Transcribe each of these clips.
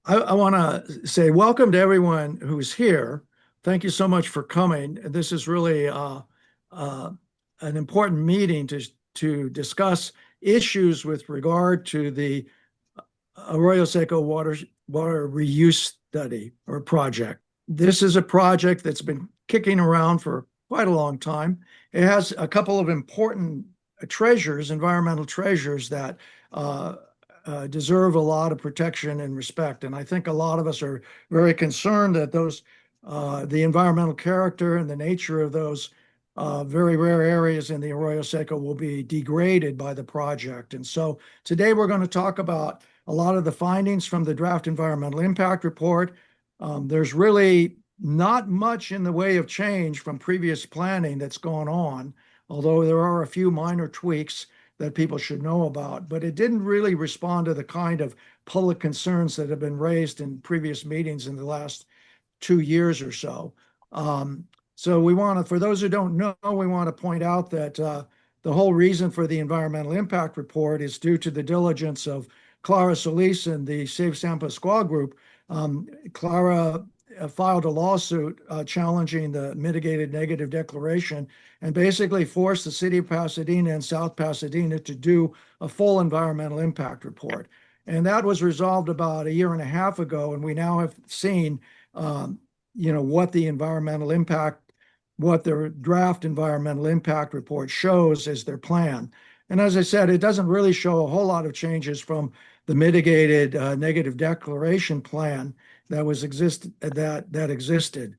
I want to say welcome to everyone who's here. Thank you so much for coming. This is really uh, an important meeting to discuss issues with regard to the Arroyo Seco water reuse study or project. This is a project that's been kicking around for quite a long time. It has a couple of important treasures, environmental treasures that uh, deserve a lot of protection and respect. And I think a lot of us are very concerned that the environmental character and the nature of those very rare areas in the Arroyo Seco will be degraded by the project. And so today we're going to talk about a lot of the findings from the draft environmental impact report. There's really not much in the way of change from previous planning that's gone on, although there are a few minor tweaks that people should know about. But it didn't really respond to the kind of public concerns that have been raised in previous meetings in the last 2 years or so. So we want to, for those who don't know, we want to point out that the whole reason for the environmental impact report is due to the diligence of Clara Solis and the Save San Pascual group. Clara filed a lawsuit challenging the mitigated negative declaration and basically forced the city of Pasadena and South Pasadena to do a full environmental impact report. And that was resolved about a year and a half ago, and we now have seen what the environmental impact, what their draft environmental impact report shows as their plan. And as I said, it doesn't really show a whole lot of changes from the mitigated negative declaration plan that existed.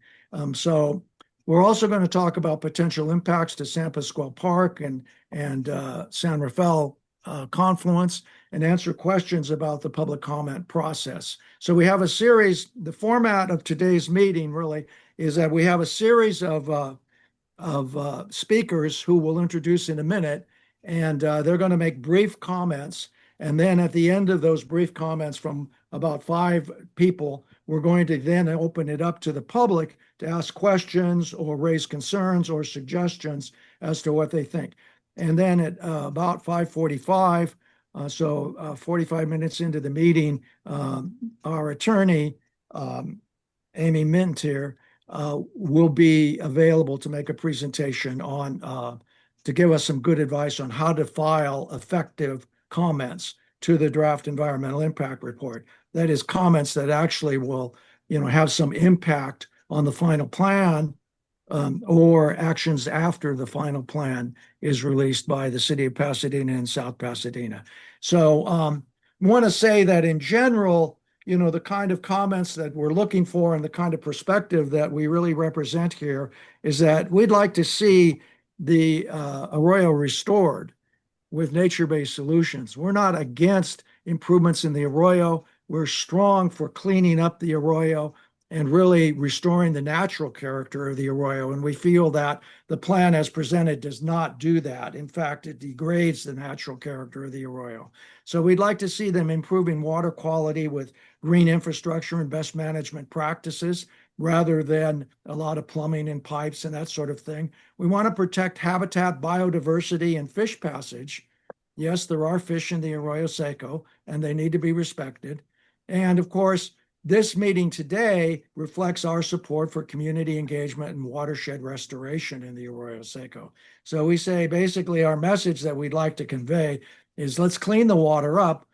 So we're also going to talk about potential impacts to San Pascual Park and San Rafael Confluence and answer questions about the public comment process. So we have a series. The format of today's meeting really is that we have a series of speakers who we'll introduce in a minute, and they're going to make brief comments. And then at the end of those brief comments from about 5 people, we're going to then open it up to the public to ask questions or raise concerns or suggestions as to what they think. And then at about 5:45, so 45 minutes into the meeting, our attorney, Amy Mintier, will be available to make a presentation to give us some good advice on how to file effective comments to the draft environmental impact report. That is, comments that actually will, have some impact on the final plan, or actions after the final plan is released by the city of Pasadena and South Pasadena. So I want to say that in general, the kind of comments that we're looking for and the kind of perspective that we really represent here is that we'd like to see the Arroyo restored with nature-based solutions. We're not against improvements in the Arroyo. We're strong for cleaning up the Arroyo and really restoring the natural character of the Arroyo. And we feel that the plan as presented does not do that. In fact, it degrades the natural character of the Arroyo. So we'd like to see them improving water quality with green infrastructure and best management practices rather than a lot of plumbing and pipes and that sort of thing. We want to protect habitat, biodiversity, and fish passage. Yes, there are fish in the Arroyo Seco, and they need to be respected. And of course, this meeting today reflects our support for community engagement and watershed restoration in the Arroyo Seco. So we say basically our message that we'd like to convey is let's clean the water up,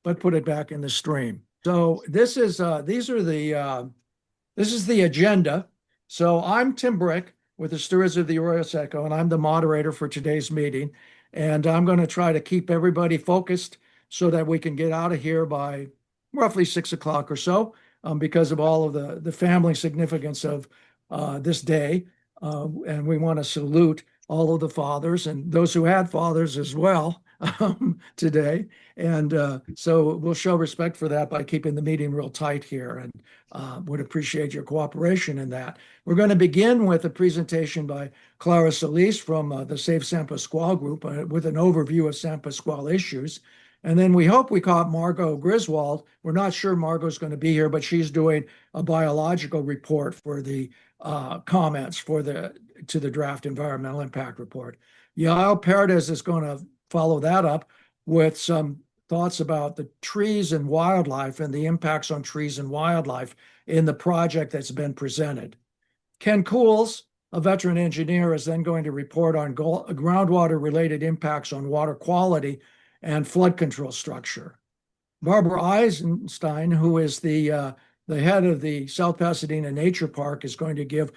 but put it back in the stream. So this is the agenda. So I'm Tim Brick with the Stewards of the Arroyo Seco, and I'm the moderator for today's meeting. And I'm going to try to keep everybody focused so that we can get out of here by roughly 6 o'clock or so, because of all of the family significance of this day. And we want to salute all of the fathers and those who had fathers as well today. And so we'll show respect for that by keeping the meeting real tight here, and would appreciate your cooperation in that. We're going to begin with a presentation by Clara Solis from the Save San Pascual group with an overview of San Pascual issues. And then we hope we caught Margot Griswold. We're not sure Margot's going to be here, but she's doing a biological report for the comments to the draft environmental impact report. Yael Perez is going to follow that up with some thoughts about the trees and wildlife and the impacts on trees and wildlife in the project that's been presented. Ken Cools, a veteran engineer, is then going to report on groundwater-related impacts on water quality and flood control structure. Barbara Eisenstein, who is the head of the South Pasadena Nature Park, is going to give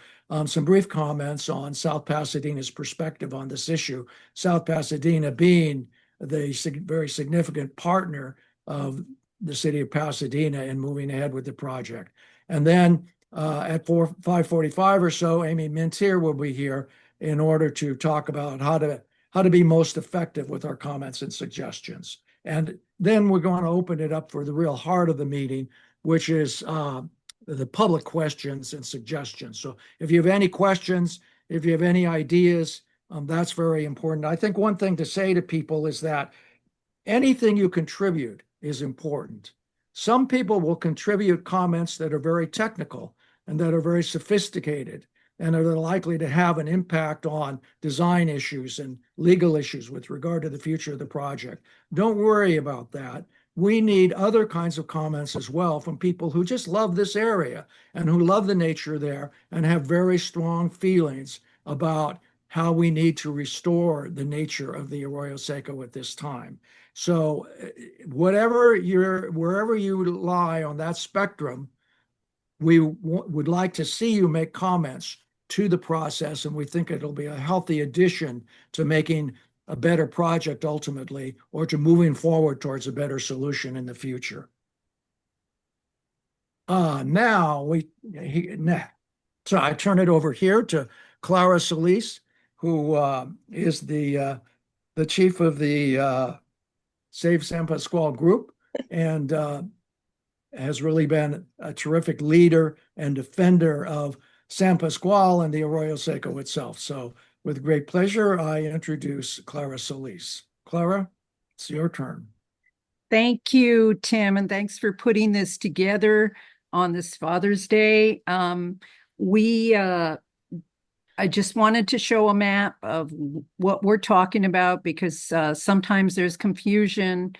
some brief comments on South Pasadena's perspective on this issue, South Pasadena being the very significant partner of the city of Pasadena in moving ahead with the project. And then at 5:45 or so, Amy Mintier will be here in order to talk about how to be most effective with our comments and suggestions. And then we're going to open it up for the real heart of the meeting, which is the public questions and suggestions. So if you have any questions, if you have any ideas, that's very important. I think one thing to say to people is that anything you contribute is important. Some people will contribute comments that are very technical and that are very sophisticated and are likely to have an impact on design issues and legal issues with regard to the future of the project. Don't worry about that. We need other kinds of comments as well from people who just love this area and who love the nature there and have very strong feelings about how we need to restore the nature of the Arroyo Seco at this time. So wherever you lie on that spectrum, we would like to see you make comments to the process, and we think it'll be a healthy addition to making a better project ultimately, or to moving forward towards a better solution in the future. So I turn it over here to Clara Solis, who is the chief of the Save San Pascual group, and has really been a terrific leader and defender of San Pascual and the Arroyo Seco itself. So with great pleasure, I introduce Clara Solis. Clara, it's your turn. Thank you, Tim, and thanks for putting this together on this Father's Day. I just wanted to show a map of what we're talking about, because sometimes there's confusion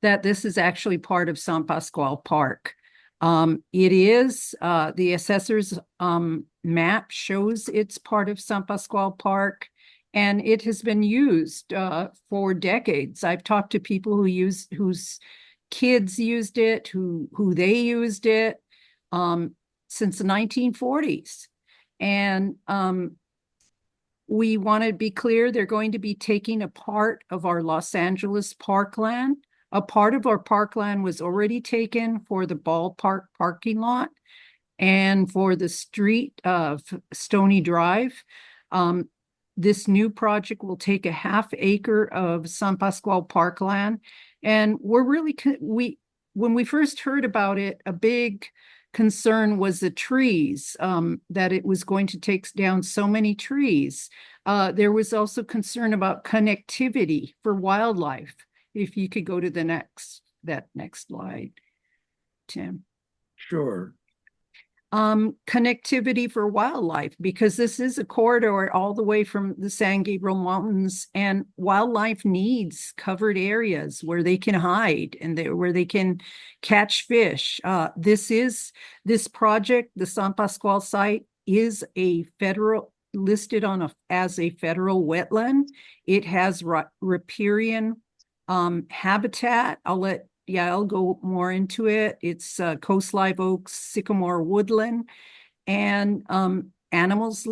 that this is actually part of San Pascual Park. It is, the assessor's map shows it's part of San Pascual Park, and it has been used for decades. I've talked to people whose kids used it, who they used it since the 1940s. And we want to be clear, they're going to be taking a part of our Los Angeles parkland. A part of our parkland was already taken for the ballpark parking lot and for the street of Stony Drive. This new project will take a ½ acre of San Pascual parkland. And we're really, when we first heard about it, a big concern was the trees, that it was going to take down so many trees. There was also concern about connectivity for wildlife. If you could go to the next slide, Tim. Sure. Connectivity for wildlife, because this is a corridor all the way from the San Gabriel Mountains, and wildlife needs covered areas where they can hide and where they can catch fish. This project, the San Pascual site, is a listed as a federal wetland. It has riparian habitat. I'll go more into it. It's coast live oaks, sycamore woodland, and animals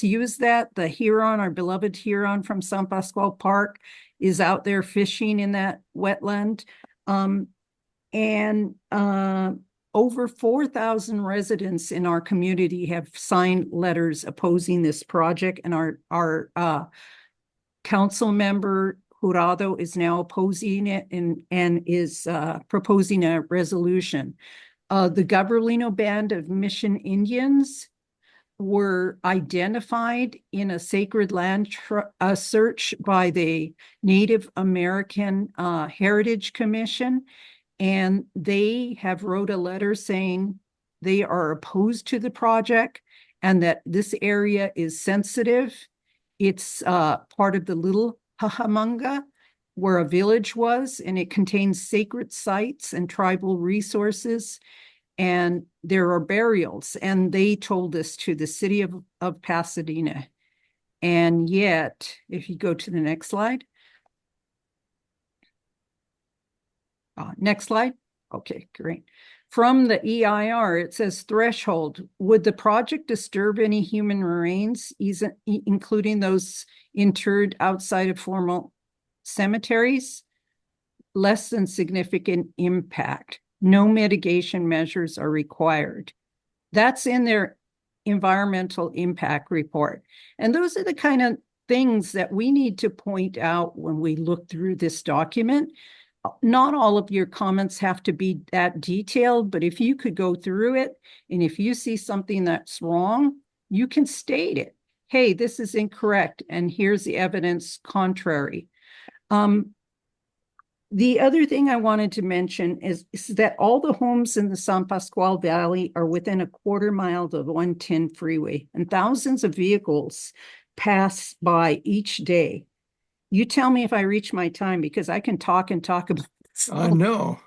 use that. The heron, our beloved heron from San Pascual Park, is out there fishing in that wetland. And over 4,000 residents in our community have signed letters opposing this project, and our council member Jurado is now opposing it and is proposing a resolution. The Gabrielino Band of Mission Indians were identified in a sacred land search by the Native American Heritage Commission, and they have wrote a letter saying they are opposed to the project and that this area is sensitive. It's part of the Little Cajamonga, where a village was, and it contains sacred sites and tribal resources. And there are burials, and they told us to the city of Pasadena. And yet, if you go to the next slide. Next slide. Okay, great. From the EIR, it says threshold. Would the project disturb any human remains, including those interred outside of formal cemeteries? Less than significant impact. No mitigation measures are required. That's in their environmental impact report. And those are the kind of things that we need to point out when we look through this document. Not all of your comments have to be that detailed, but if you could go through it, and if you see something that's wrong, you can state it. Hey, this is incorrect, and here's the evidence contrary. The other thing I wanted to mention is that all the homes in the San Pascual Valley are within a quarter mile of the 110 freeway, and thousands of vehicles pass by each day. You tell me if I reach my time, because I can talk and talk about this. I know.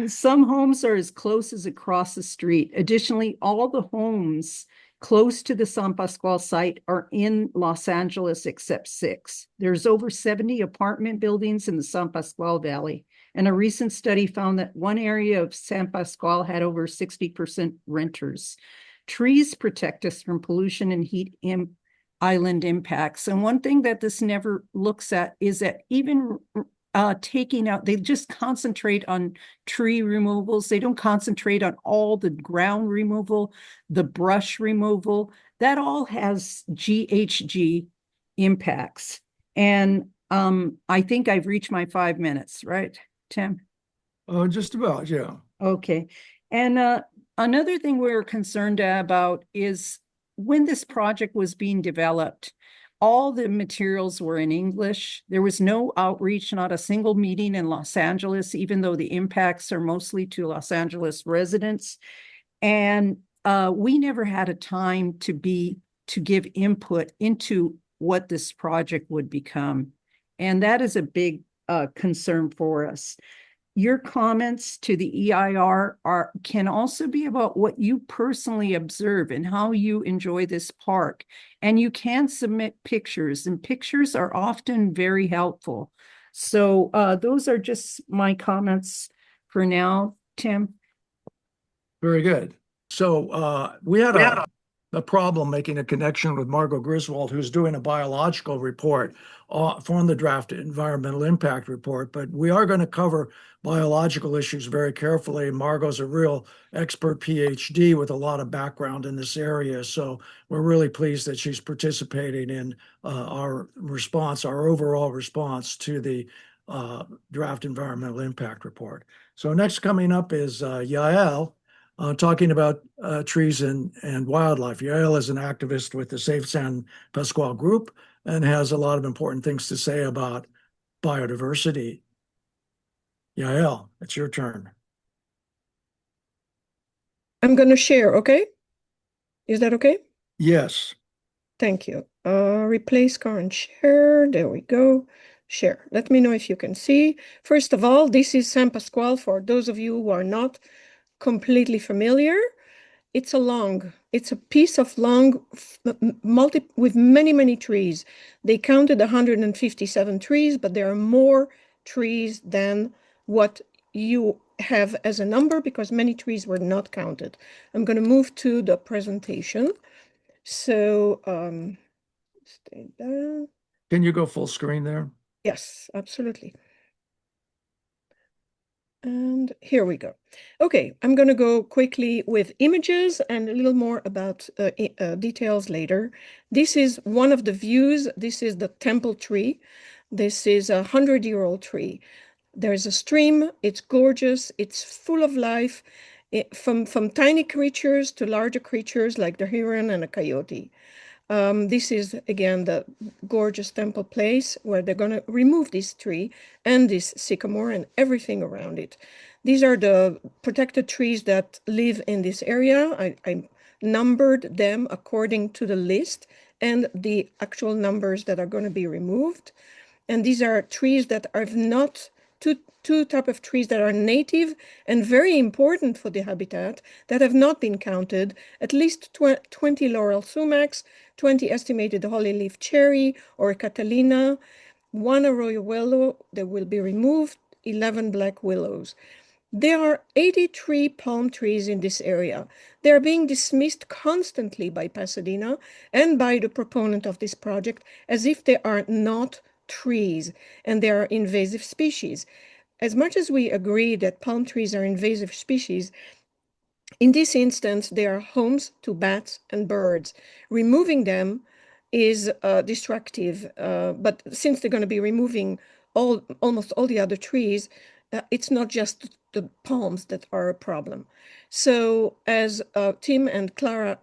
Some homes are as close as across the street. Additionally, all the homes close to the San Pascual site are in Los Angeles except 6. There's over 70 apartment buildings in the San Pascual Valley, and a recent study found that one area of San Pascual had over 60% renters. Trees protect us from pollution and heat island impacts. And one thing that this never looks at is that even taking out, they just concentrate on tree removals. They don't concentrate on all the ground removal, the brush removal. That all has GHG impacts. And I think I've reached my 5 minutes, right, Tim? Just about, yeah. Okay. And another thing we're concerned about is when this project was being developed, all the materials were in English. There was no outreach, not a single meeting in Los Angeles, even though the impacts are mostly to Los Angeles residents. And we never had a time to give input into what this project would become. And that is a big concern for us. Your comments to the EIR can also be about what you personally observe and how you enjoy this park. And you can submit pictures, and pictures are often very helpful. So those are just my comments for now, Tim. Very good. So we had a problem making a connection with Margot Griswold, who's doing a biological report from the draft environmental impact report. But we are going to cover biological issues very carefully. Margot's a real expert PhD with a lot of background in this area. So we're really pleased that she's participating in our overall response to the draft environmental impact report. So next coming up is Yael. Talking about trees and wildlife. Yael is an activist with the Save San Pascual group and has a lot of important things to say about biodiversity. Yael, it's your turn. I'm going to share, okay? Is that okay? Yes. Thank you. Replace current share. There we go. Share. Let me know if you can see. First of all, this is San Pascual for those of you who are not completely familiar. It's a piece of long, with many, many trees. They counted 157 trees, but there are more trees than what you have as a number because many trees were not counted. I'm going to move to the presentation. So, stay down. Can you go full screen there? Yes, absolutely. And here we go. Okay, I'm going to go quickly with images and a little more about details later. This is one of the views. This is the temple tree. This is a 100-year-old tree. There's a stream. It's gorgeous. It's full of life, from tiny creatures to larger creatures like the heron and a coyote. This is, again, the gorgeous temple place where they're going to remove this tree and this sycamore and everything around it. These are the protected trees that live in this area. I numbered them according to the list and the actual numbers that are going to be removed. And these are trees that are not two type of trees that are native and very important for the habitat that have not been counted, at least 20 laurel sumacs, 20 estimated holly-leaf cherry or catalina, 1 arroyo willow that will be removed, 11 black willows. There are 83 palm trees in this area. They are being dismissed constantly by Pasadena and by the proponent of this project as if they are not trees and they are invasive species. As much as we agree that palm trees are invasive species, in this instance, they are homes to bats and birds. Removing them is destructive, but since they're going to be removing almost all the other trees, it's not just the palms that are a problem. So as Tim and Clara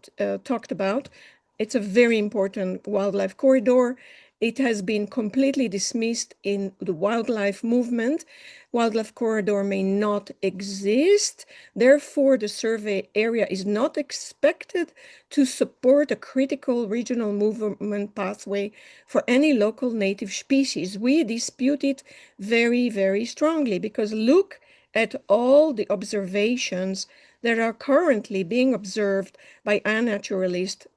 talked about, it's a very important wildlife corridor. It has been completely dismissed in the wildlife movement. Wildlife corridor may not exist. Therefore, the survey area is not expected to support a critical regional movement pathway for any local native species. We dispute it very, very strongly because look at all the observations that are currently being observed by unnaturalist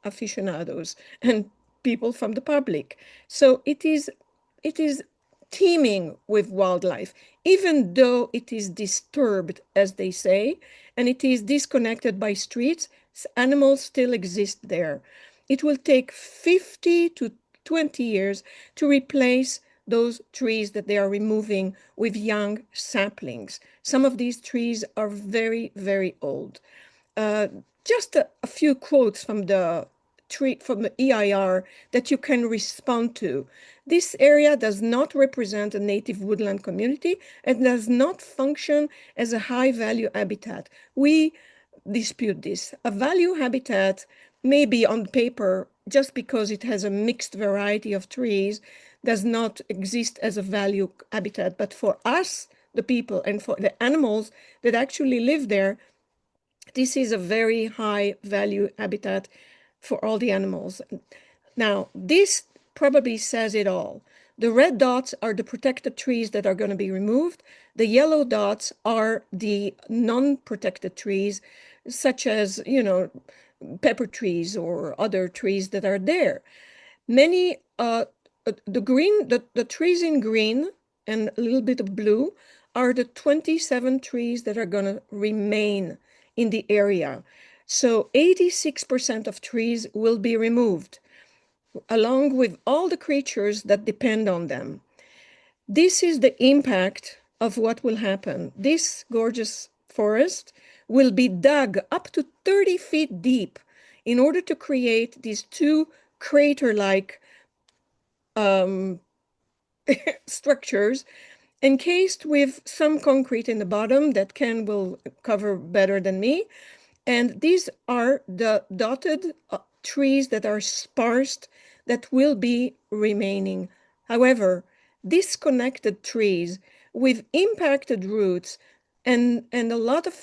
aficionados and people from the public. So it is teeming with wildlife, even though it is disturbed, as they say, and it is disconnected by streets, animals still exist there. It will take 50 to 20 years to replace those trees that they are removing with young saplings. Some of these trees are very, very old. Just a few quotes from the EIR that you can respond to. This area does not represent a native woodland community and does not function as a high-value habitat. We dispute this. A value habitat may be on paper just because it has a mixed variety of trees, does not exist as a value habitat. But for us, the people, and for the animals that actually live there, this is a very high value habitat for all the animals. Now, this probably says it all. The red dots are the protected trees that are going to be removed. The yellow dots are the non-protected trees, such as, pepper trees or other trees that are there. Many, the trees in green and a little bit of blue are the 27 trees that are going to remain in the area. So 86% of trees will be removed, along with all the creatures that depend on them. This is the impact of what will happen. This gorgeous forest will be dug up to 30 feet deep in order to create these two crater-like structures encased with some concrete in the bottom that Ken will cover better than me. And these are the dotted trees that are sparse that will be remaining. However, disconnected trees with impacted roots and a lot of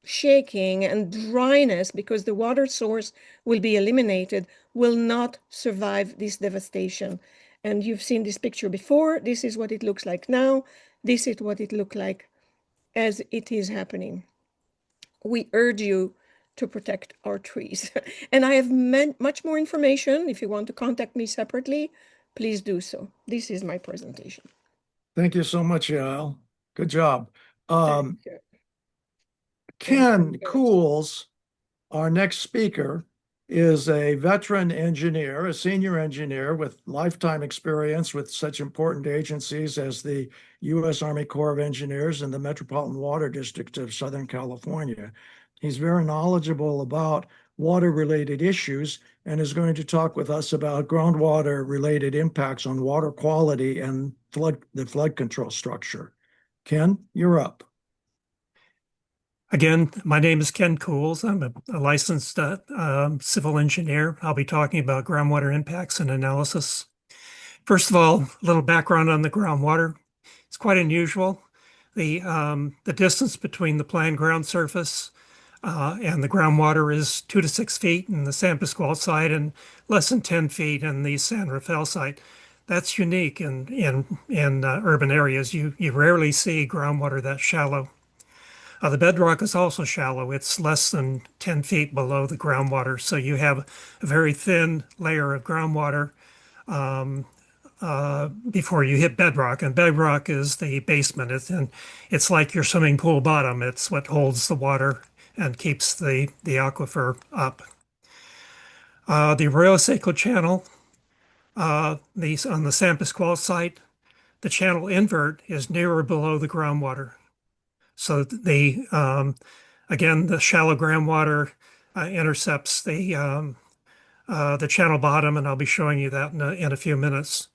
shaking and dryness because the water source will be eliminated will not survive this devastation. And you've seen this picture before. This is what it looks like now. This is what it looked like as it is happening. We urge you to protect our trees. And I have much more information. If you want to contact me separately, please do so. This is my presentation. Thank you so much, Yael. Good job. Thank you. Ken Cools, our next speaker, is a veteran engineer, a senior engineer with lifetime experience with such important agencies as the U.S. Army Corps of Engineers and the Metropolitan Water District of Southern California. He's very knowledgeable about water-related issues and is going to talk with us about groundwater-related impacts on water quality and the flood control structure. Ken, you're up. Again, my name is Ken Cools. I'm a licensed civil engineer. I'll be talking about groundwater impacts and analysis. First of all, a little background on the groundwater. It's quite unusual. The distance between the planned ground surface and the groundwater is 2 to 6 feet in the San Pascual site and less than 10 feet in the San Rafael site. That's unique in urban areas. You rarely see groundwater that shallow. The bedrock is also shallow. It's less than 10 feet below the groundwater. So you have a very thin layer of groundwater before you hit bedrock. And bedrock is the basement. It's like your swimming pool bottom. It's what holds the water and keeps the aquifer up. The Arroyo Seco channel, on the San Pascual site, the channel invert is nearer below the groundwater. So again, the shallow groundwater intercepts the channel bottom, and I'll be showing you that in a few minutes.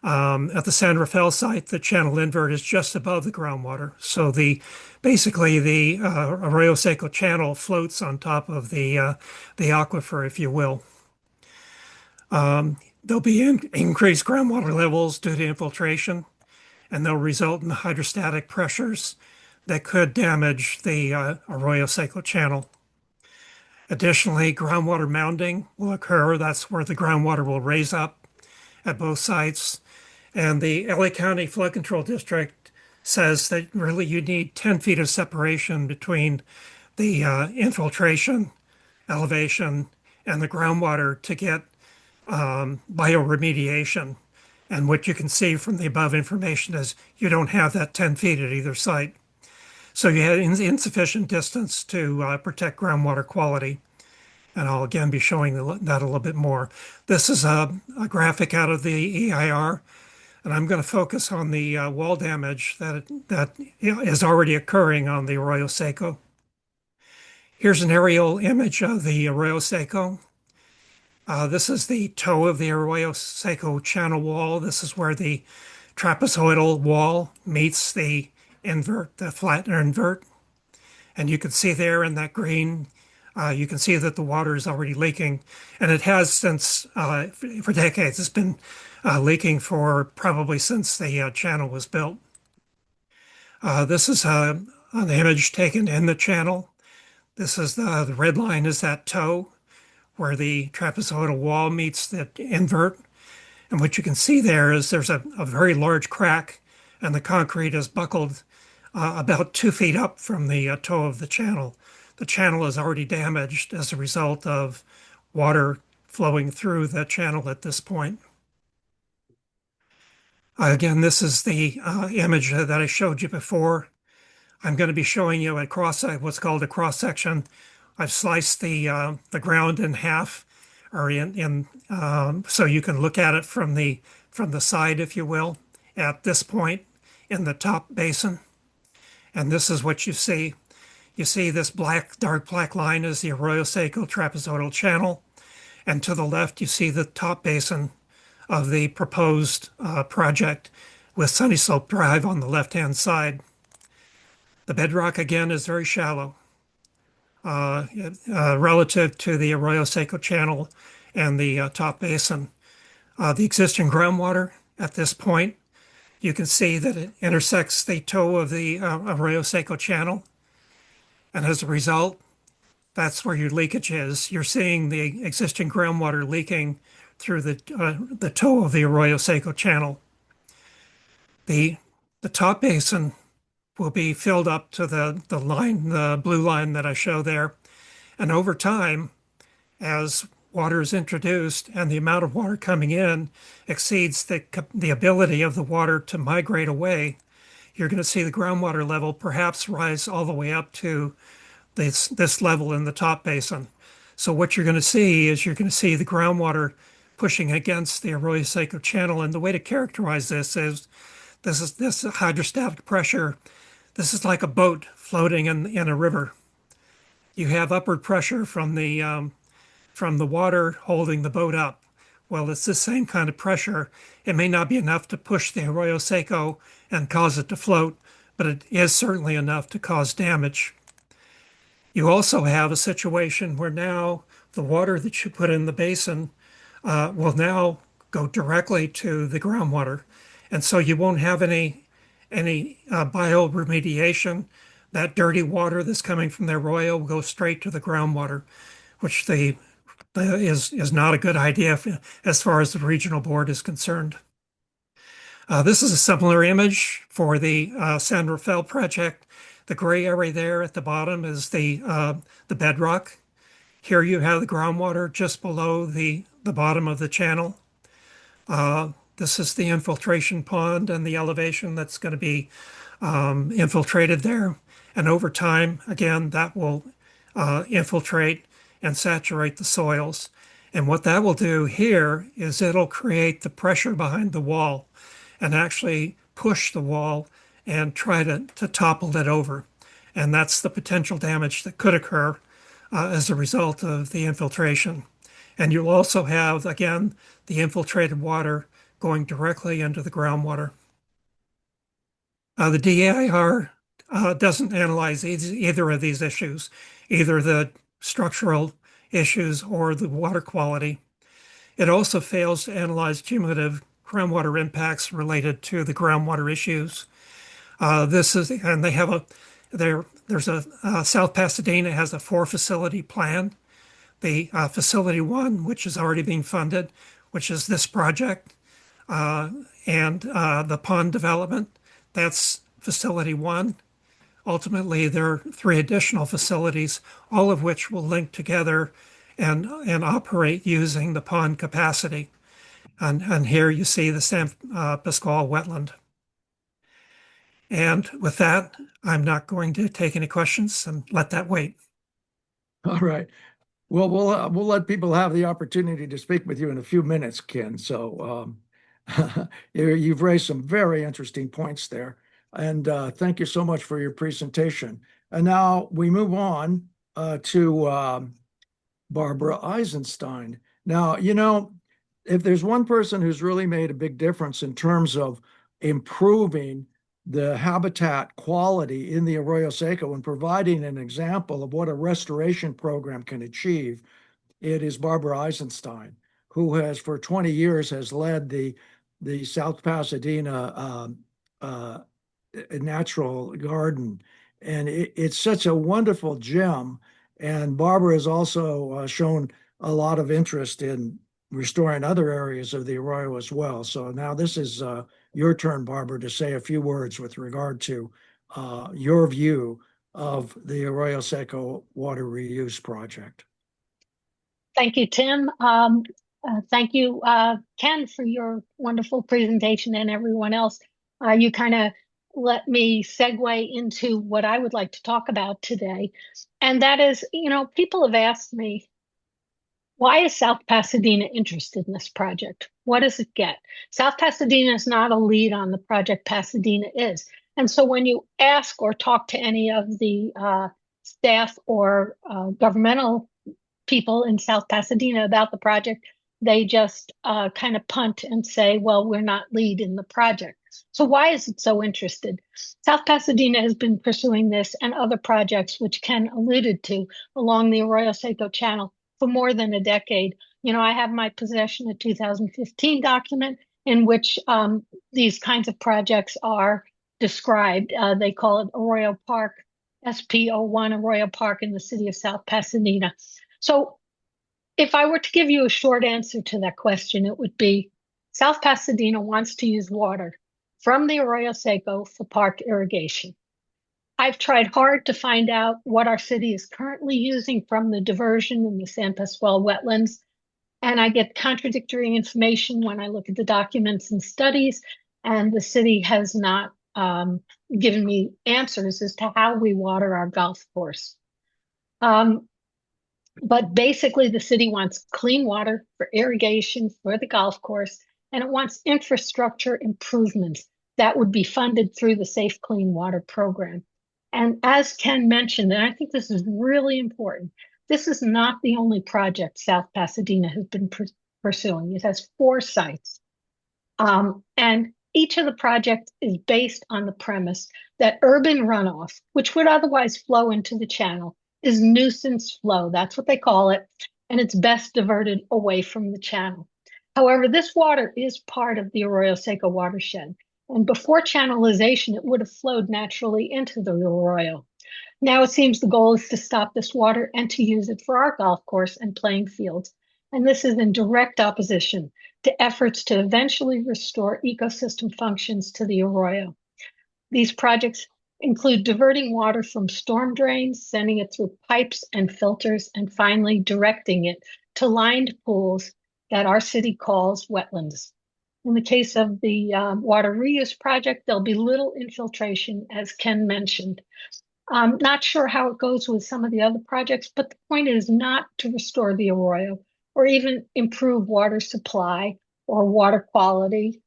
At the San Rafael site, the channel invert is just above the groundwater. So basically the Arroyo Seco channel floats on top of the aquifer, if you will. There'll be increased groundwater levels due to infiltration, and they'll result in hydrostatic pressures that could damage the Arroyo Seco channel. Additionally, groundwater mounding will occur. That's where the groundwater will raise up at both sites. And the LA County Flood Control District says that really you need 10 feet of separation between the infiltration, elevation, and the groundwater to get bioremediation. And what you can see from the above information is you don't have that 10 feet at either site. So you have insufficient distance to protect groundwater quality. And I'll again be showing that a little bit more. This is a graphic out of the EIR, and I'm going to focus on the wall damage that is already occurring on the Arroyo Seco. Here's an aerial image of the Arroyo Seco. This is the toe of the Arroyo Seco channel wall. This is where the trapezoidal wall meets the invert, the flat invert. And you can see there in that green, you can see that the water is already leaking. And it has since, for decades, it's been leaking for probably since the channel was built. This is an image taken in the channel. This is the red line is that toe where the trapezoidal wall meets the invert. And what you can see there is there's a very large crack, and the concrete is buckled about 2 feet up from the toe of the channel. The channel is already damaged as a result of water flowing through the channel at this point. Again, this is the image that I showed you before. I'm going to be showing you what's called a cross section. I've sliced the ground in half, or so you can look at it from the side, if you will, at this point in the top basin. And this is what you see. You see this dark black line is the Arroyo Seco trapezoidal channel. And to the left, you see the top basin of the proposed project with Sunny Slope Drive on the left-hand side. The bedrock, again, is very shallow relative to the Arroyo Seco channel and the top basin. The existing groundwater at this point, you can see that it intersects the toe of the Arroyo Seco channel. And as a result, that's where your leakage is. You're seeing the existing groundwater leaking through the toe of the Arroyo Seco channel. The top basin will be filled up to the blue line that I show there. And over time, as water is introduced and the amount of water coming in exceeds the ability of the water to migrate away, you're going to see the groundwater level perhaps rise all the way up to this level in the top basin. So what you're going to see is the groundwater pushing against the Arroyo Seco channel. And the way to characterize this is this hydrostatic pressure. This is like a boat floating in a river. You have upward pressure from the water holding the boat up. Well, it's the same kind of pressure. It may not be enough to push the Arroyo Seco and cause it to float, but it is certainly enough to cause damage. You also have a situation where now the water that you put in the basin will now go directly to the groundwater. And so you won't have any bioremediation. That dirty water that's coming from the arroyo will go straight to the groundwater, which is not a good idea as far as the regional board is concerned. This is a similar image for the San Rafael project. The gray area there at the bottom is the bedrock. Here you have the groundwater just below the bottom of the channel. This is the infiltration pond and the elevation that's going to be infiltrated there. And over time, again, that will infiltrate and saturate the soils. And what that will do here is it'll create the pressure behind the wall and actually push the wall and try to topple it over. And that's the potential damage that could occur as a result of the infiltration. And you'll also have, again, the infiltrated water going directly into the groundwater. The DAIR doesn't analyze either of these issues, either the structural issues or the water quality. It also fails to analyze cumulative groundwater impacts related to the groundwater issues. And they have South Pasadena has a 4-facility plan. The facility 1, which is already being funded, which is this project, and the pond development, that's facility 1. Ultimately, there are 3 additional facilities, all of which will link together and operate using the pond capacity. And here you see the San Pascual wetland. And with that, I'm not going to take any questions and let that wait. All right. Well, we'll let people have the opportunity to speak with you in a few minutes, Ken. So you've raised some very interesting points there. And thank you so much for your presentation. And now we move on to Barbara Eisenstein. Now, you know, if there's one person who's really made a big difference in terms of improving the habitat quality in the Arroyo Seco and providing an example of what a restoration program can achieve, it is Barbara Eisenstein, who has for 20 years has led the South Pasadena Natural Garden. And it's such a wonderful gem. And Barbara has also shown a lot of interest in restoring other areas of the Arroyo as well. So now this is your turn, Barbara, to say a few words with regard to your view of the Arroyo Seco water reuse project. Thank you, Tim. Thank you, Ken, for your wonderful presentation, and everyone else. You kind of let me segue into what I would like to talk about today. And that is, you know, people have asked me, why is South Pasadena interested in this project? What does it get? South Pasadena is not a lead on the project, Pasadena is. And so when you ask or talk to any of the staff or governmental people in South Pasadena about the project, they just kind of punt and say, well, we're not lead in the project. So why is it so interested? South Pasadena has been pursuing this and other projects, which Ken alluded to, along the Arroyo Seco Channel for more than a decade. You know, I have in my possession a 2015 document in which these kinds of projects are described. They call it Arroyo Park, SP01 Arroyo Park in the city of South Pasadena. So if I were to give you a short answer to that question, it would be South Pasadena wants to use water from the Arroyo Seco for park irrigation. I've tried hard to find out what our city is currently using from the diversion in the San Pascual wetlands, and I get contradictory information when I look at the documents and studies, and the city has not given me answers as to how we water our golf course. But basically, the city wants clean water for irrigation for the golf course, and it wants infrastructure improvements that would be funded through the Safe Clean Water program. And as Ken mentioned, and I think this is really important, this is not the only project South Pasadena has been pursuing. It has 4 sites. And each of the projects is based on the premise that urban runoff, which would otherwise flow into the channel, is nuisance flow. That's what they call it. And it's best diverted away from the channel. However, this water is part of the Arroyo Seco watershed. And before channelization, it would have flowed naturally into the arroyo. Now it seems the goal is to stop this water and to use it for our golf course and playing fields. And this is in direct opposition to efforts to eventually restore ecosystem functions to the arroyo. These projects include diverting water from storm drains, sending it through pipes and filters, and finally directing it to lined pools that our city calls wetlands. In the case of the water reuse project, there'll be little infiltration, as Ken mentioned. I'm not sure how it goes with some of the other projects, but the point is not to restore the arroyo or even improve water supply or water quality.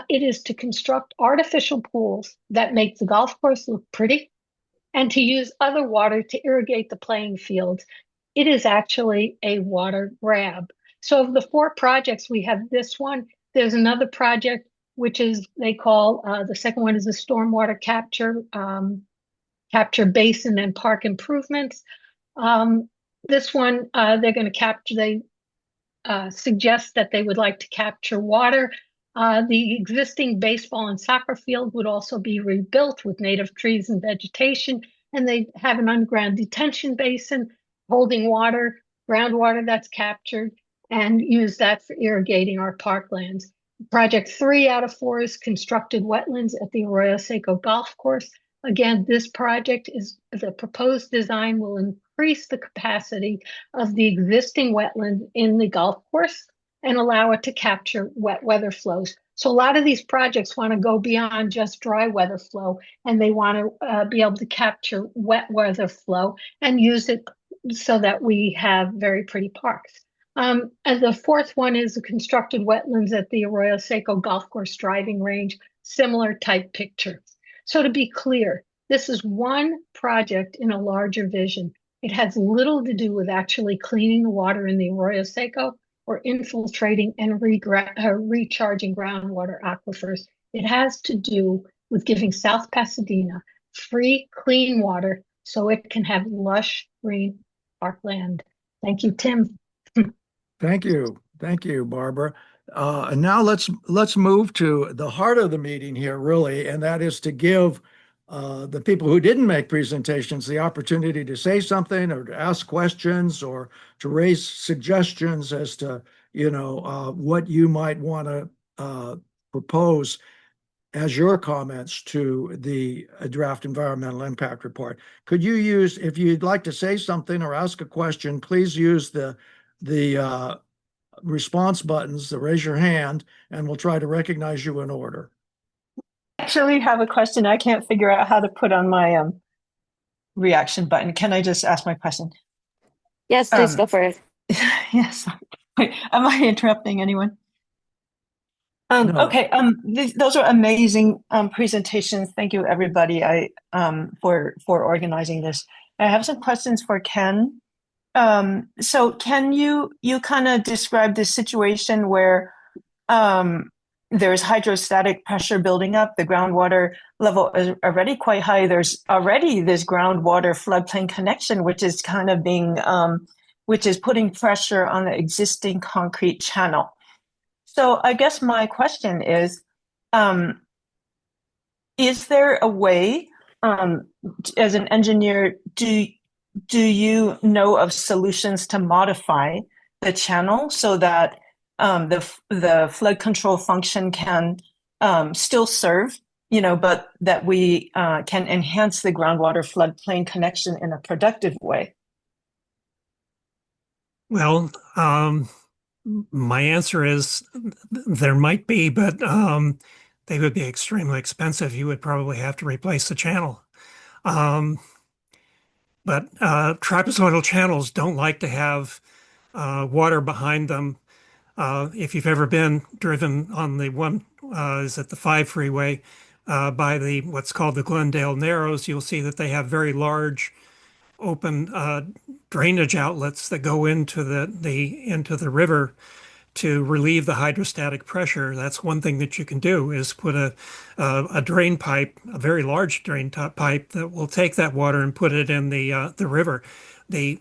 It is to construct artificial pools that make the golf course look pretty and to use other water to irrigate the playing fields. It is actually a water grab. So of the 4 projects, we have this one. There's another project, which is they call, the second one is the stormwater capture basin and park improvements. This one, they're going to capture, they suggest that they would like to capture water. The existing baseball and soccer field would also be rebuilt with native trees and vegetation, and they have an underground detention basin holding water, groundwater that's captured, and use that for irrigating our parklands. Project 3 out of 4 is constructed wetlands at the Arroyo Seco golf course. Again, this project is the proposed design will increase the capacity of the existing wetland in the golf course and allow it to capture wet weather flows. So a lot of these projects want to go beyond just dry weather flow, and they want to be able to capture wet weather flow and use it so that we have very pretty parks. And the 4th one is the constructed wetlands at the Arroyo Seco golf course driving range, similar type picture. So to be clear, this is one project in a larger vision. It has little to do with actually cleaning the water in the Arroyo Seco or infiltrating and recharging groundwater aquifers. It has to do with giving South Pasadena free, clean water so it can have lush, green parkland. Thank you, Tim. Thank you. Thank you, Barbara. And now let's move to the heart of the meeting here, really, and that is to give the people who didn't make presentations the opportunity to say something or to ask questions or to raise suggestions as to, what you might want to propose as your comments to the draft environmental impact report. Could you use, if you'd like to say something or ask a question, please use the response buttons, the raise your hand, and we'll try to recognize you in order. Actually have a question. I can't figure out how to put on my reaction button. Can I just ask my question? Yes, please go for it. Yes. Wait, am I interrupting anyone? No. Okay. Those are amazing presentations. Thank you, everybody. For organizing this. I have some questions for Ken. So Ken, you kind of describe this situation where there's hydrostatic pressure building up. The groundwater level is already quite high. There's already this groundwater floodplain connection, which is kind of which is putting pressure on the existing concrete channel. So I guess my question is there a way, as an engineer, do you know of solutions to modify the channel so that the flood control function can still serve, but that we can enhance the groundwater floodplain connection in a productive way? Well, my answer is there might be, but they would be extremely expensive. You would probably have to replace the channel. But trapezoidal channels don't like to have water behind them. If you've ever been driven on the is it the 5 freeway by what's called the Glendale Narrows, you'll see that they have very large open drainage outlets that go into the river to relieve the hydrostatic pressure. That's one thing that you can do, is put a drain pipe, a very large drain pipe that will take that water and put it in the river. The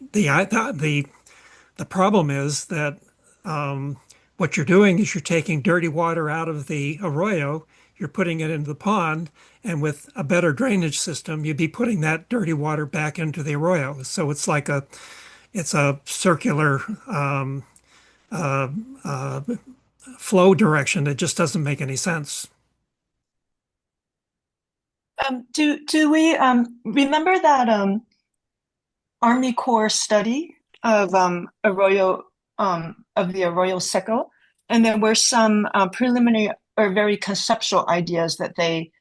problem is that what you're doing is you're taking dirty water out of the arroyo, you're putting it into the pond, and with a better drainage system, you'd be putting that dirty water back into the arroyo. So it's like it's a circular flow direction. It just doesn't make any sense. Do we remember that Army Corps study of the Arroyo Seco? And there were some preliminary or very conceptual ideas that they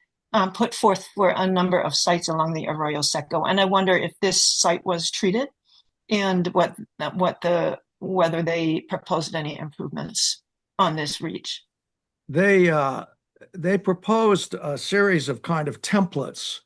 put forth for a number of sites along the Arroyo Seco. And I wonder if this site was treated and whether they proposed any improvements on this reach. They proposed a series of kind of templates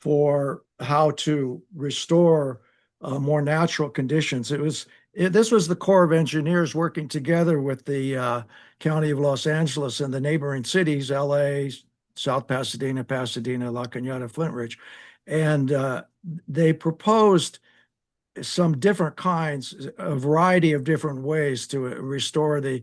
for how to restore more natural conditions. This was the Corps of Engineers working together with the County of Los Angeles and the neighboring cities, LA, South Pasadena, Pasadena, La Cañada, Flint Ridge. And they proposed some different kinds, a variety of different ways to restore the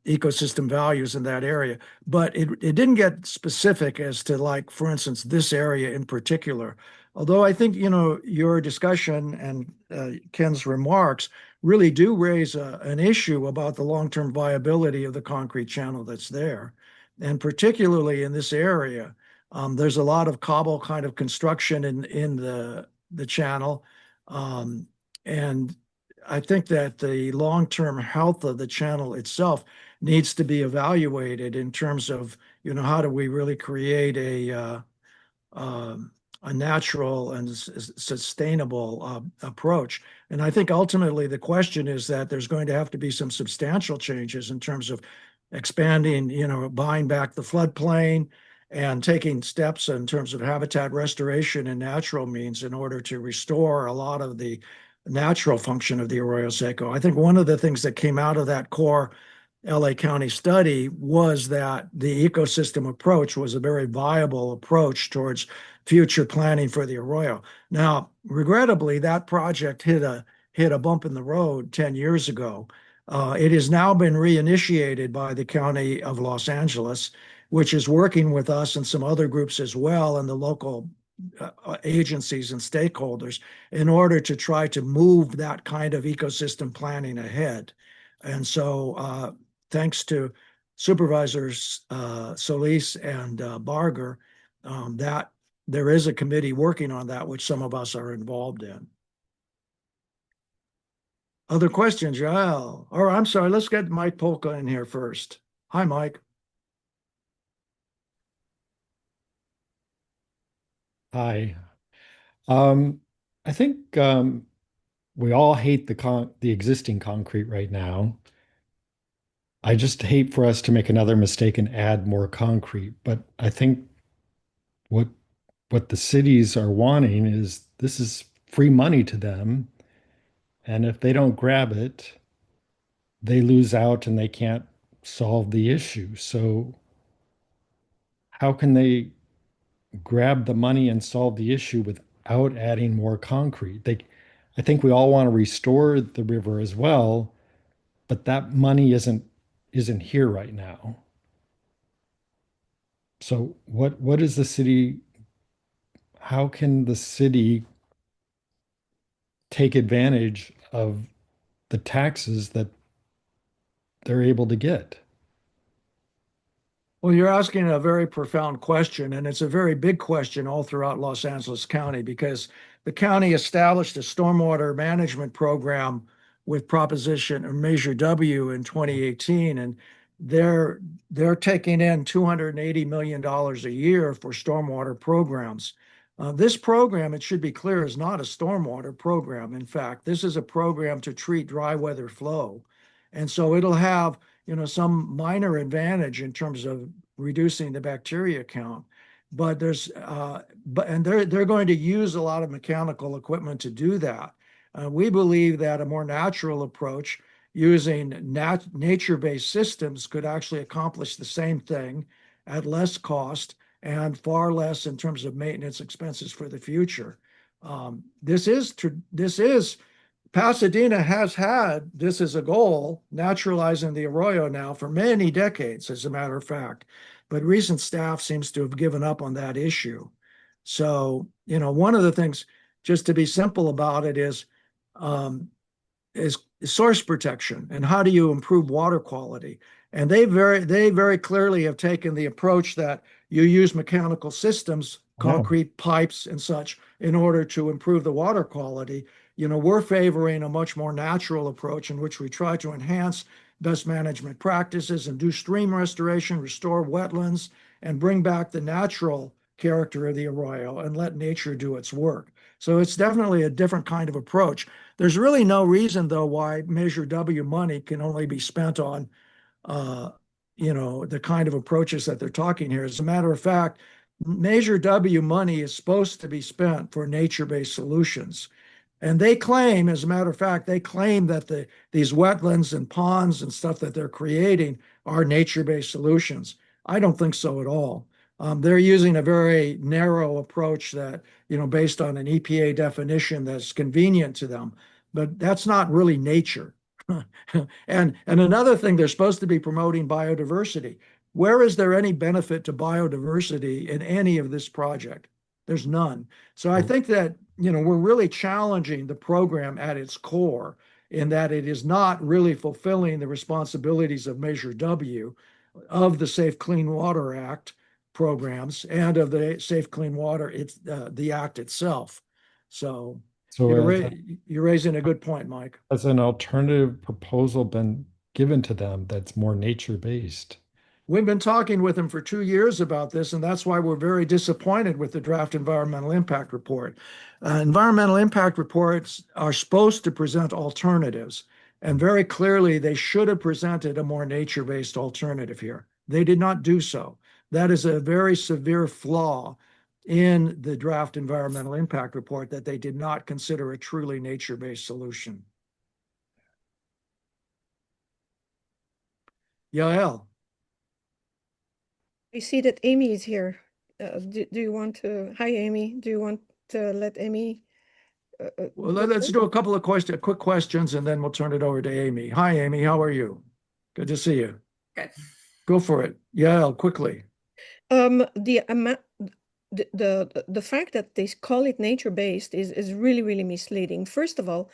ecosystem values in that area. But it didn't get specific as to, like, for instance, this area in particular. Although I think, your discussion and Ken's remarks really do raise an issue about the long-term viability of the concrete channel that's there. And particularly in this area, there's a lot of cobble kind of construction in the channel. And I think that the long-term health of the channel itself needs to be evaluated in terms of, how do we really create a natural and sustainable approach. And I think ultimately the question is that there's going to have to be some substantial changes in terms of expanding, buying back the floodplain and taking steps in terms of habitat restoration and natural means in order to restore a lot of the natural function of the Arroyo Seco. I think one of the things that came out of that core LA County study was that the ecosystem approach was a very viable approach towards future planning for the Arroyo. Now, regrettably, that project hit a bump in the road 10 years ago. It has now been reinitiated by the County of Los Angeles, which is working with us and some other groups as well, and the local agencies and stakeholders in order to try to move that kind of ecosystem planning ahead. And so thanks to Supervisors Solis and Barger, that there is a committee working on that, which some of us are involved in. Other questions, Yael? Or I'm sorry, let's get Mike Polka in here first. Hi, Mike. Hi. I think we all hate the existing concrete right now. I just hate for us to make another mistake and add more concrete. But I think what the cities are wanting is this is free money to them. And if they don't grab it, they lose out and they can't solve the issue. So how can they grab the money and solve the issue without adding more concrete? I think we all want to restore the river as well, but that money isn't here right now. So what is the city? How can the city take advantage of the taxes that they're able to get? Well, you're asking a very profound question, and it's a very big question all throughout Los Angeles County, because the county established a stormwater management program with Proposition or Measure W in 2018, and they're taking in $280 million a year for stormwater programs. This program, it should be clear, is not a stormwater program. In fact, this is a program to treat dry weather flow. And so it'll have, some minor advantage in terms of reducing the bacteria count. But they're going to use a lot of mechanical equipment to do that. We believe that a more natural approach using nature-based systems could actually accomplish the same thing at less cost and far less in terms of maintenance expenses for the future. Pasadena has had this as a goal, naturalizing the Arroyo now for many decades, as a matter of fact. But recent staff seems to have given up on that issue. So, one of the things, just to be simple about it, is source protection and how do you improve water quality. And they very clearly have taken the approach that you use mechanical systems, concrete pipes and such, in order to improve the water quality. We're favoring a much more natural approach in which we try to enhance best management practices and do stream restoration, restore wetlands, and bring back the natural character of the arroyo and let nature do its work. So it's definitely a different kind of approach. There's really no reason, though, why Measure W money can only be spent on, the kind of approaches that they're talking here. As a matter of fact, Measure W money is supposed to be spent for nature-based solutions. And they claim, as a matter of fact, they claim that these wetlands and ponds and stuff that they're creating are nature-based solutions. I don't think so at all. They're using a very narrow approach that, based on an EPA definition that's convenient to them, but that's not really nature. And another thing, they're supposed to be promoting biodiversity. Where is there any benefit to biodiversity in any of this project? There's none. So I think that, we're really challenging the program at its core in that it is not really fulfilling the responsibilities of Measure W, of the Safe Clean Water Act programs, and of the Safe Clean Water, the act itself. So you're raising a good point, Mike. Has an alternative proposal been given to them that's more nature-based? We've been talking with them for 2 years about this, and that's why we're very disappointed with the draft environmental impact report. Environmental impact reports are supposed to present alternatives, and very clearly they should have presented a more nature-based alternative here. They did not do so. That is a very severe flaw in the draft environmental impact report, that they did not consider a truly nature-based solution. Yael. I see that Amy is here. Do you want to? Hi, Amy. Do you want to let Amy? Well, let's do a couple of quick questions, and then we'll turn it over to Amy. Hi, Amy. How are you? Good to see you. Good. Go for it. Yael, quickly. The fact that they call it nature-based is really misleading. First of all,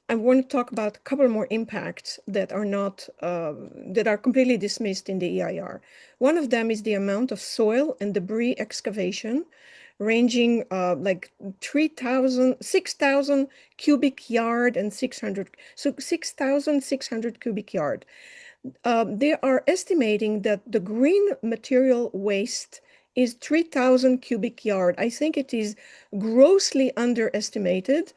I want to talk about a couple more impacts that are not that are completely dismissed in the EIR. One of them is the amount of soil and debris excavation, ranging like 6,000 cubic yard and 6,600 cubic yard. They are estimating that the green material waste is 3,000 cubic yard. I think it is grossly underestimated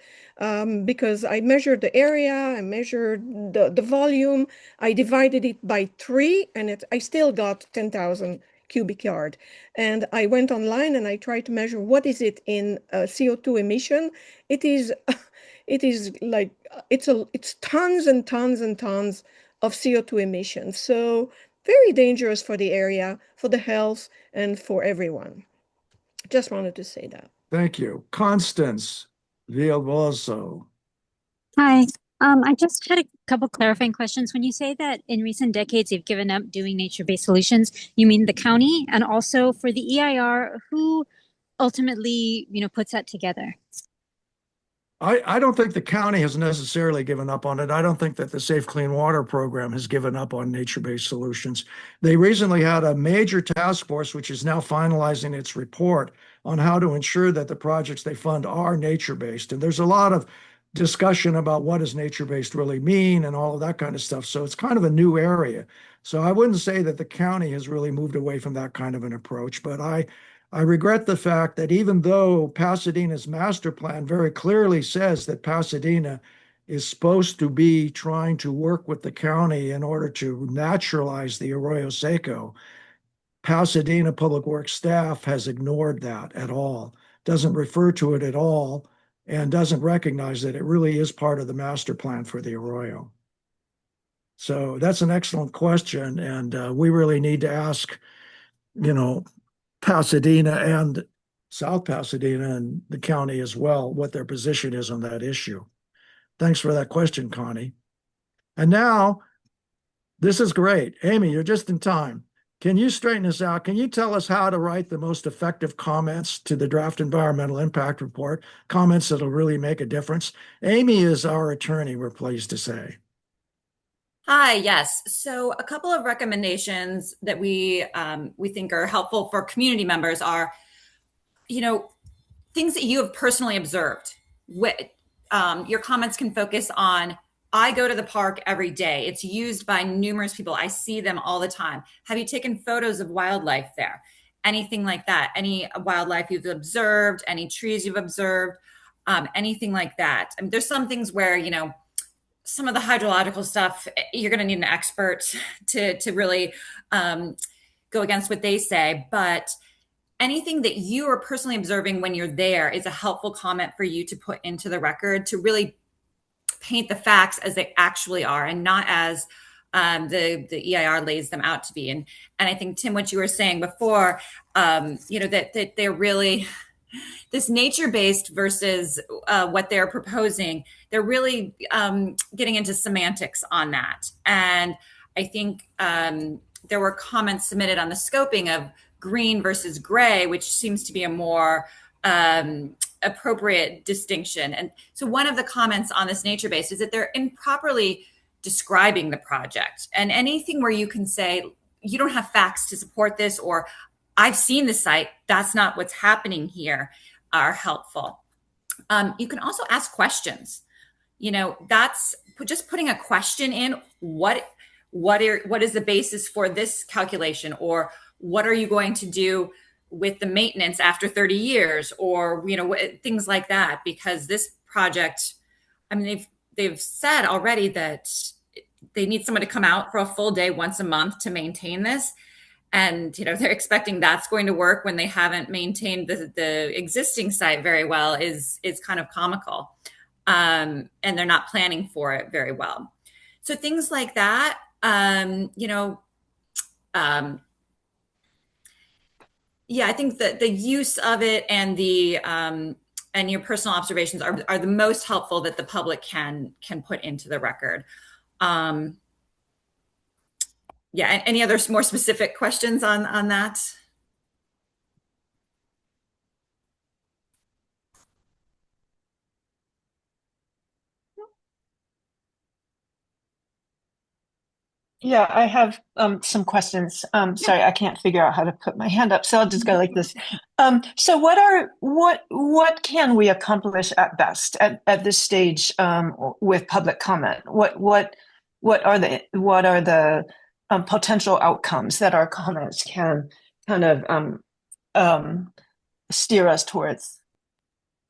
because I measured the area, I measured the volume, I divided it by 3, and I still got 10,000 cubic yard. And I went online and I tried to measure what is it in CO2 emission. It is like it's tons and tons and tons of CO2 emissions. So very dangerous for the area, for the health, and for everyone. Just wanted to say that. Thank you. Constance Villalbazo. Hi. I just had a couple clarifying questions. When you say that in recent decades you've given up doing nature-based solutions, you mean the county? And also for the EIR, who ultimately, puts that together? I don't think the county has necessarily given up on it. I don't think that the Safe Clean Water program has given up on nature-based solutions. They recently had a major task force, which is now finalizing its report on how to ensure that the projects they fund are nature-based. And there's a lot of discussion about what does nature-based really mean and all of that kind of stuff. So it's kind of a new area. So I wouldn't say that the county has really moved away from that kind of an approach, but I regret the fact that even though Pasadena's master plan very clearly says that Pasadena is supposed to be trying to work with the county in order to naturalize the Arroyo Seco, Pasadena Public Works staff has ignored that at all, doesn't refer to it at all, and doesn't recognize that it really is part of the master plan for the Arroyo. So that's an excellent question, and we really need to ask, Pasadena and South Pasadena and the county as well, what their position is on that issue. Thanks for that question, Connie. And now, this is great. Amy, you're just in time. Can you straighten us out? Can you tell us how to write the most effective comments to the draft environmental impact report, comments that'll really make a difference? Amy is our attorney, we're pleased to say. Hi, yes. So a couple of recommendations that we think are helpful for community members are, you know, things that you have personally observed. Your comments can focus on, I go to the park every day. It's used by numerous people. I see them all the time. Have you taken photos of wildlife there? Anything like that? Any wildlife you've observed? Any trees you've observed? Anything like that? I mean, there's some things where, some of the hydrological stuff, you're going to need an expert to really go against what they say. But anything that you are personally observing when you're there is a helpful comment for you to put into the record to really paint the facts as they actually are and not as the EIR lays them out to be. And I think, Tim, what you were saying before, that they're really this nature-based versus what they're proposing, they're really getting into semantics on that. And I think there were comments submitted on the scoping of green versus gray, which seems to be a more appropriate distinction. And so one of the comments on this nature-based is that they're improperly describing the project. And anything where you can say, you don't have facts to support this, or I've seen the site, that's not what's happening here, are helpful. You can also ask questions. That's just putting a question in, what is the basis for this calculation? Or what are you going to do with the maintenance after 30 years? Or, things like that, because this project, I mean, they've said already that they need someone to come out for a full day once a month to maintain this. And, they're expecting that's going to work when they haven't maintained the existing site very well is kind of comical. And they're not planning for it very well. So things like that, I think that the use of it and the and your personal observations are the most helpful that the public can put into the record. Any other more specific questions on that? Yeah, I have some questions. Sorry, I can't figure out how to put my hand up, so I'll just go like this. So what can we accomplish at best at this stage with public comment? What are the potential outcomes that our comments can kind of steer us towards?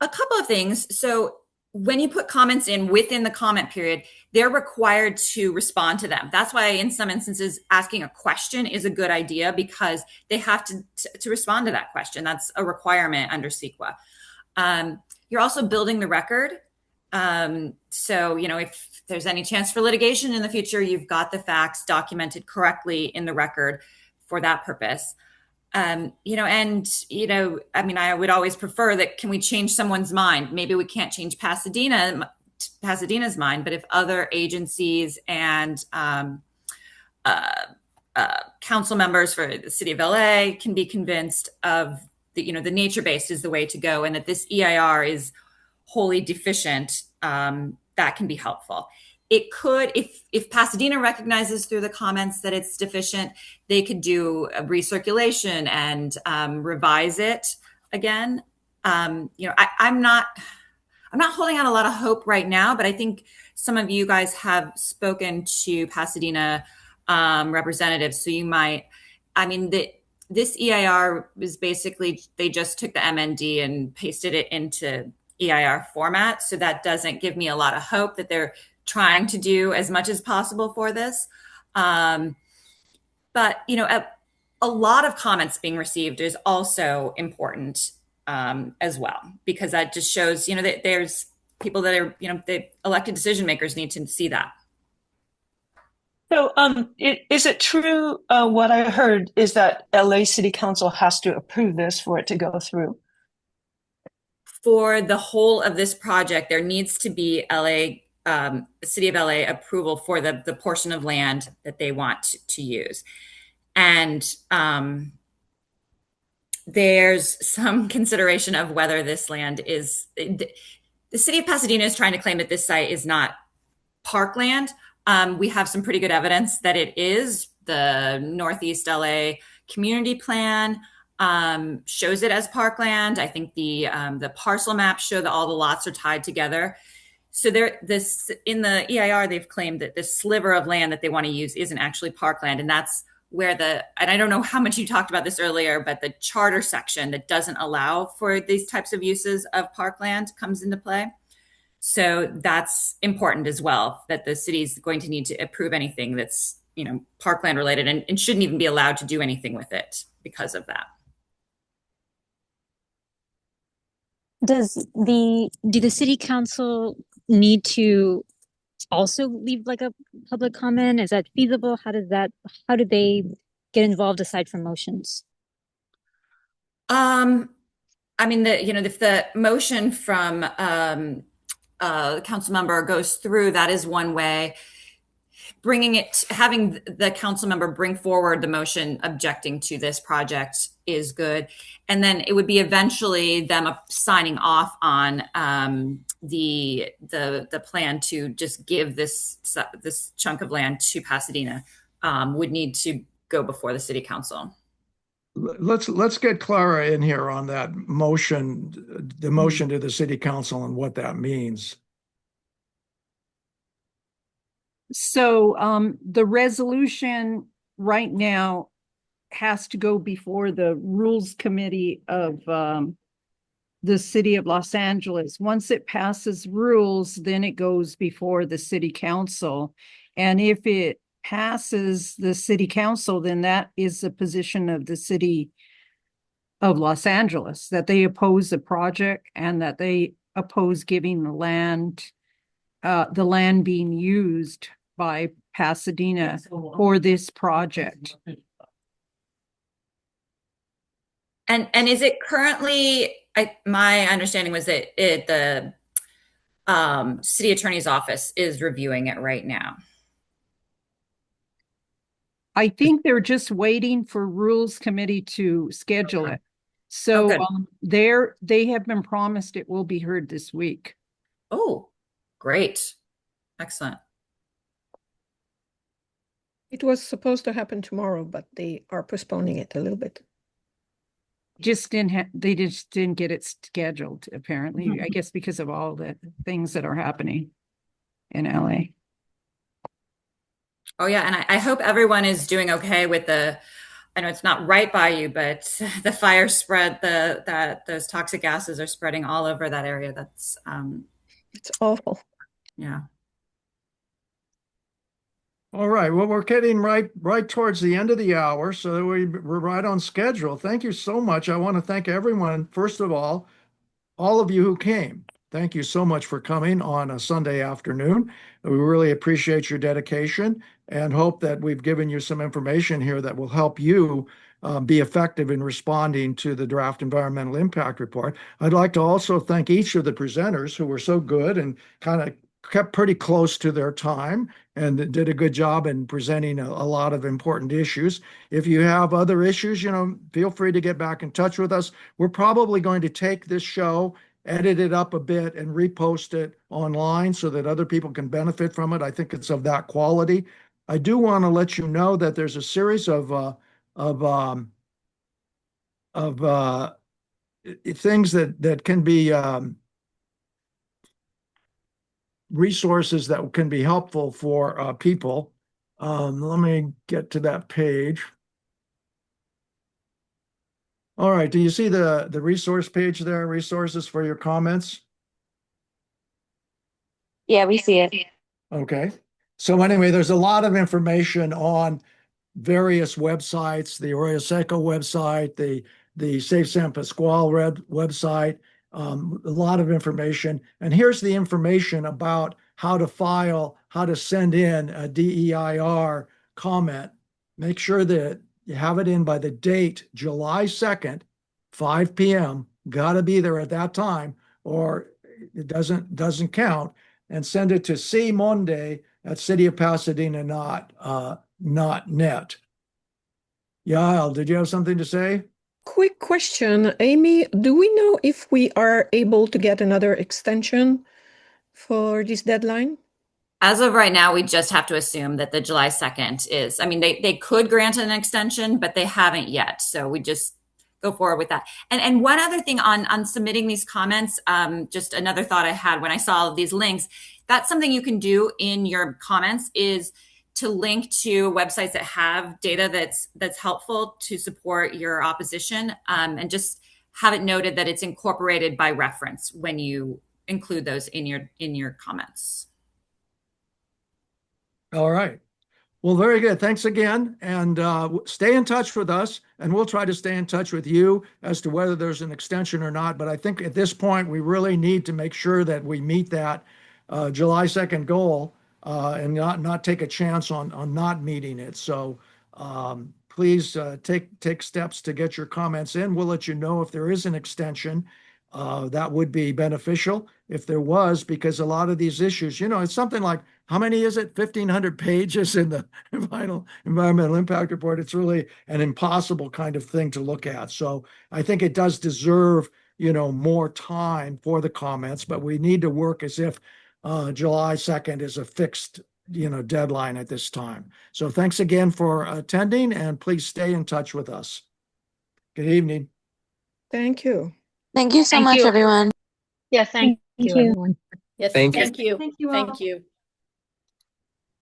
A couple of things. So when you put comments in within the comment period, they're required to respond to them. That's why in some instances, asking a question is a good idea, because they have to respond to that question. That's a requirement under CEQA. You're also building the record. So, if there's any chance for litigation in the future, you've got the facts documented correctly in the record for that purpose. I would always prefer that, can we change someone's mind? Maybe we can't change Pasadena's mind, but if other agencies and council members for the city of LA can be convinced of the nature-based is the way to go, and that this EIR is wholly deficient, that can be helpful. It could, if Pasadena recognizes through the comments that it's deficient, they could do a recirculation and revise it again. I'm not holding out a lot of hope right now, but I think some of you guys have spoken to Pasadena representatives, so you might. This EIR is basically, they just took the MND and pasted it into EIR format, so that doesn't give me a lot of hope that they're trying to do as much as possible for this. But, a lot of comments being received is also important as well, because that just shows, that there's people that are, the elected decision makers need to see that. So is it true, what I heard is that LA City Council has to approve this for it to go through? For the whole of this project, there needs to be City of LA approval for the portion of land that they want to use. And there's some consideration of whether this land is, the city of Pasadena is trying to claim that this site is not parkland. We have some pretty good evidence that it is. The Northeast LA community plan shows it as parkland. I think the parcel maps show that all the lots are tied together. So this in the EIR, they've claimed that this sliver of land that they want to use isn't actually parkland, and that's where and I don't know how much you talked about this earlier, but the charter section that doesn't allow for these types of uses of parkland comes into play. So that's important as well, that the city's going to need to approve anything that's, parkland related and shouldn't even be allowed to do anything with it because of that. Do the city council need to also leave like a public comment? Is that feasible? How do they get involved aside from motions? I mean, if the motion from the council member goes through, that is one way. Having the council member bring forward the motion objecting to this project is good. And then it would be eventually them signing off on the plan to just give this chunk of land to Pasadena would need to go before the city council. Let's get Clara in here on that motion, the motion to the city council and what that means. So the resolution right now has to go before the rules committee of the city of Los Angeles. Once it passes rules, then it goes before the city council. And if it passes the city council, then that is the position of the city of Los Angeles, that they oppose the project and that they oppose giving the land being used by Pasadena for this project. And is it currently, my understanding was that the city attorney's office is reviewing it right now. I think they're just waiting for rules committee to schedule it. So they have been promised it will be heard this week. Oh, great. Excellent. It was supposed to happen tomorrow, but they are postponing it a little bit. They just didn't get it scheduled, apparently, I guess because of all the things that are happening in LA. Oh yeah, and I hope everyone is doing okay with I know it's not right by you, but the fire spread, those toxic gases are spreading all over that area. That's it's awful. Yeah. All right. Well, we're getting right towards the end of the hour, so we're right on schedule. Thank you so much. I want to thank everyone, first of all of you who came. Thank you so much for coming on a Sunday afternoon. We really appreciate your dedication and hope that we've given you some information here that will help you be effective in responding to the draft environmental impact report. I'd like to also thank each of the presenters who were so good and kind of kept pretty close to their time and did a good job in presenting a lot of important issues. If you have other issues, feel free to get back in touch with us. We're probably going to take this show, edit it up a bit, and repost it online so that other people can benefit from it. I think it's of that quality. I do want to let you know that there's a series of things that can be resources that can be helpful for people. Let me get to that page. All right, do you see the resource page there, resources for your comments? Yeah, we see it. Okay. So anyway, there's a lot of information on various websites, the Arroyo Seco website, the Safe San Pascual website, a lot of information. And here's the information about how to file, how to send in a DEIR comment. Make sure that you have it in by the date, July 2nd, 5 p.m. Got to be there at that time or it doesn't count. And send it to cmonday@cityofpasadena.net. Yael, did you have something to say? Quick question, Amy, do we know if we are able to get another extension for this deadline? As of right now, we just have to assume that the July 2nd is, I mean, they could grant an extension, but they haven't yet. So we just go forward with that. And one other thing on submitting these comments, just another thought I had when I saw these links, that's something you can do in your comments is to link to websites that have data that's helpful to support your opposition, and just have it noted that it's incorporated by reference when you include those in your comments. All right. Well, very good. Thanks again. And stay in touch with us, and we'll try to stay in touch with you as to whether there's an extension or not. But I think at this point, we really need to make sure that we meet that July 2nd goal and not take a chance on not meeting it. So please take steps to get your comments in. We'll let you know if there is an extension. That would be beneficial if there was, because a lot of these issues, it's something like, how many is it? 1,500 pages in the final environmental impact report. It's really an impossible kind of thing to look at. So I think it does deserve, more time for the comments, but we need to work as if July 2nd is a fixed, deadline at this time. So thanks again for attending, and please stay in touch with us. Good evening. Thank you. Thank you so Thank much, you. everyone. Yeah, thank you, everyone. Yes, Thank you. thank you. Thank you all. Thank you.